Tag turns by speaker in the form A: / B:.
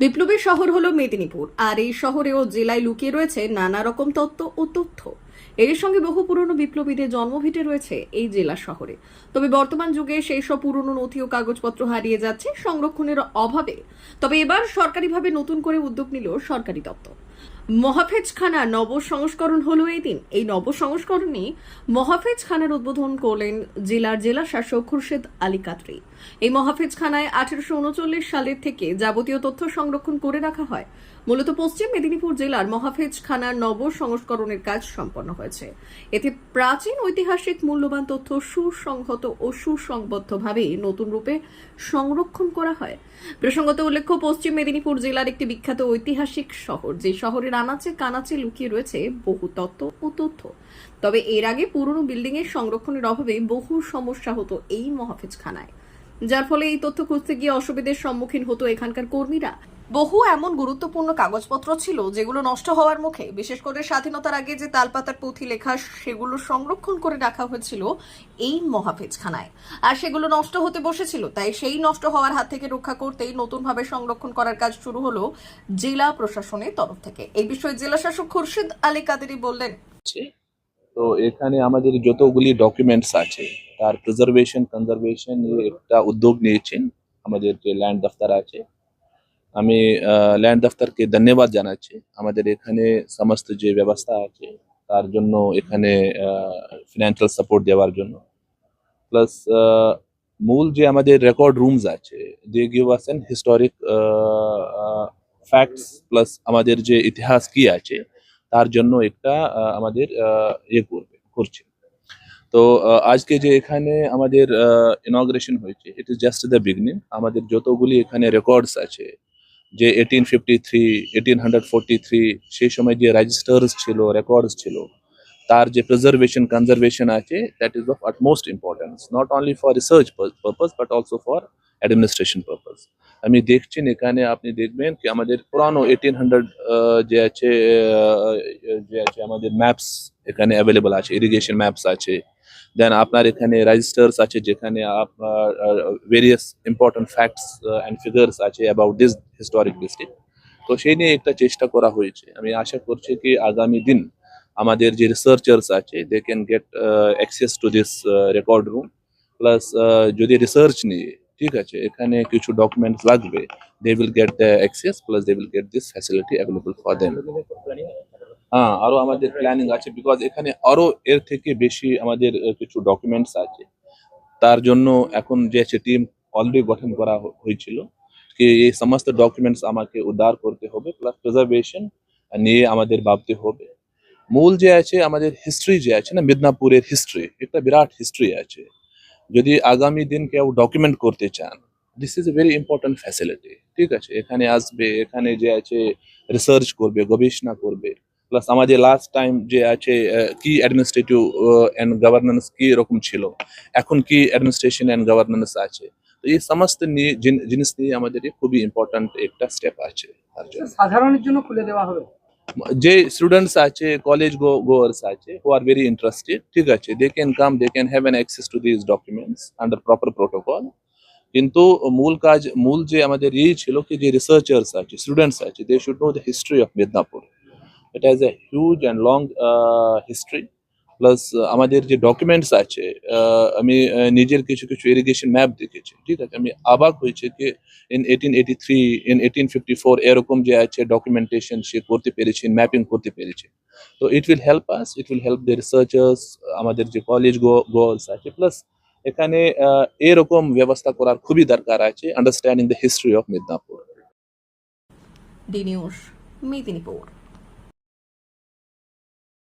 A: বিপ্লবী শহর হলো মেদিনীপুর, আর এই শহরে ও জেলায় লুকিয়ে রয়েছে নানা রকম তত্ত্ব ও তথ্য। এর সঙ্গে বহু পুরনো বিপ্লবীদের জন্মভিটে রয়েছে এই জেলা শহরে। তবে বর্তমান যুগে সেই সব পুরনো নথি ও কাগজপত্র হারিয়ে যাচ্ছে সংরক্ষণের অভাবে। তবে এবার সরকারিভাবে নতুন করে উদ্যোগ নিল সরকারি দপ্তর। মহাফেজখানার নব সংস্করণ হলো এই দিন। এই নব সংস্করণে মহাফেজখানার উদ্বোধন করলেন জেলা শাসক খুরশেদ আলী কাদরি। এই মহাফেজখানায় 1839 সালের থেকে যাবতীয় তথ্য সংরক্ষণ করে রাখা হয়। মূলত পশ্চিম মেদিনীপুর জেলার মহাফেজখানার নব সংস্করণের কাজ সম্পন্ন হয়েছে। এতে প্রাচীন ঐতিহাসিক মূল্যবান তথ্য সুসংহত ও সুসংবদ্ধভাবে নতুন রূপে সংরক্ষণ করা হয়। প্রসঙ্গত উল্লেখ্য, পশ্চিম মেদিনীপুর জেলার একটি বিখ্যাত ঐতিহাসিক শহর, যে শহরের আনাচে কানাচে লুকিয়ে রয়েছে বহু তত্ত্ব ও তথ্য। তবে এর আগে পুরনো বিল্ডিং এর সংরক্ষণের অভাবে বহু সমস্যা হতো এই মহাফেজখানায়, যার ফলে এই তথ্য খুঁজতে গিয়ে অসুবিধার সম্মুখীন হতো এখানকার কর্মীরা। বহু এমন গুরুত্বপূর্ণ কাগজপত্র ছিল যেগুলো নষ্ট হওয়ার মুখে। বিশেষ করে স্বাধীনতার আগে যে তালপাতার পুঁথি লেখা, সেগুলো সংরক্ষণ করে রাখা হয়েছিল এই মহাফেজখানায়, আর সেগুলো নষ্ট হতে বসেছিল। তাই সেই নষ্ট হওয়ার হাত থেকে রক্ষা করতেই নতুনভাবে সংরক্ষণ করার কাজ শুরু হলো জেলা প্রশাসনের তরফ থেকে। এই বিষয়ে জেলা শাসক খুরশেদ আলী কাদেরি বললেন,
B: তো এখানে আমাদের যতগুলি ডকুমেন্টস আছে তার প্রিজার্ভেশন কনজারভেশন একটা উদ্যোগ নিয়েছেন আমাদের যে ল্যান্ড দফতর আছে। আমি ল্যান্ড দফতরকে ধন্যবাদ জানাচ্ছি। আমাদের এখানে সমস্ত যে ব্যবস্থা আছে তার জন্য, এখানে ফিনান্সিয়াল সাপোর্ট দেওয়ার জন্য, প্লাস মূল যে আমাদের রেকর্ড রুমস আছে, they give us an historic facts, plus আমাদের যে ইতিহাস কি আছে তার জন্য একটা আমাদের ইয়ে করছে। তো আজকে যে এখানে আমাদের ইনগ্রেশন হয়েছে, it is just the beginning. আমাদের যতগুলি এখানে রেকর্ডস আছে, যে 1853, 1843 সেই সময় যে রেজিস্টার্স ছিল, রেকর্ডস ছিল, তার যে প্রিজার্ভেশন কনজারভেশন আছে, that is of utmost importance, not only for research purpose but also for administration purpose. আমি দেখছেন এখানে, আপনি দেখবেন কি আমাদের পুরানো 1800 যে আছে আমাদের ম্যাপস এখানে অ্যাভেলেবল আছে, ইরিগেশন ম্যাপস আছে। দেন আপনার এখানে রেজিস্টার্স আছে যেখানে আপনার various important facts and figures আছে অ্যাবাউট দিস হিস্টোরিক ডিস্ট্রিক্ট। তো সেই নিয়ে একটা চেষ্টা করা হয়েছে। আমি আশা করছি কি আগামী দিন আমাদের যে রিসার্চার্স আছে, they can get access to this record room. Plus যদি রিসার্চ নিয়ে ঠিক আছে এখানে কিছু ডকুমেন্টস লাগবে, they will get the access, plus they will get this facility available for them. হ্যাঁ, আরো আমাদের প্ল্যানিং আছে, বিকজ এখানে আরো এর থেকে বেশি আমাদের কিছু ডকুমেন্টস আছে। তার জন্য এখন যে আছে টিম অলরেডি গঠন করা হয়েছিল কি এই সমস্ত ডকুমেন্টস আমাকে উদ্ধার করতে হবে, প্লাস প্রিজার্ভেশন নিয়ে আমাদের ভাবতে হবে। মূল যে আছে আমাদের হিস্ট্রি যে আছে না, মিদনাপুরের হিস্ট্রি একটা বিরাট হিস্ট্রি আছে। যদি আগামী দিন কেউ ডকুমেন্ট করতে চান, this is a very important facility. ঠিক আছে, এখানে আসবে, এখানে যে আছে রিসার্চ করবে, গবেষণা করবে। প্লাস আমাদের লাস্ট টাইম যে আছে কি অ্যাডমিনিস্ট্রেটিভ এন্ড গভর্নেন্স কি রকম ছিল, এখন কি অ্যাডমিনিস্ট্রেশন এন্ড গভর্নেন্স আছে। তো এই সমস্ত নিয়ে জিনিস নিয়ে আমাদের খুবই ইম্পর্টেন্ট একটা স্টেপ আছে। তার জন্য
C: সাধারণের জন্য খুলে দেওয়া হবে।
B: যে স্টুডেন্টস আছে, কলেজ গোয়ার্স আছে, হু আর ভেরি ইন্টারেস্টেড, ঠিক আছে, they can come, they can have an access to this documents under proper protocol. কিন্তু মূল যে আমাদের এই ছিল কি যে রিসার্চার্স আছে, স্টুডেন্টস আছে, they should know the history of Midnapore. It has a huge and long history. Plus আমাদের যে ডকুমেন্টস আছে, আমি নিজের কিছু কিছু ইরিগেশন ম্যাপ দেখেছি। ঠিক আছে, আমি অবাক হয়েছে কি ইন 1883, ইন 1854 এরকম যে আছে ডকুমেন্টেশন সে করতে পেরেছে, ম্যাপিং করতে পেরেছে। তো it will help us, it will help the researchers, আমাদের যে কলেজ গোয়ার্স আছে। প্লাস এখানে এরকম ব্যবস্থা করার খুবই দরকার আছে, understanding the history of Midnapore.
A: D news, Medinipur.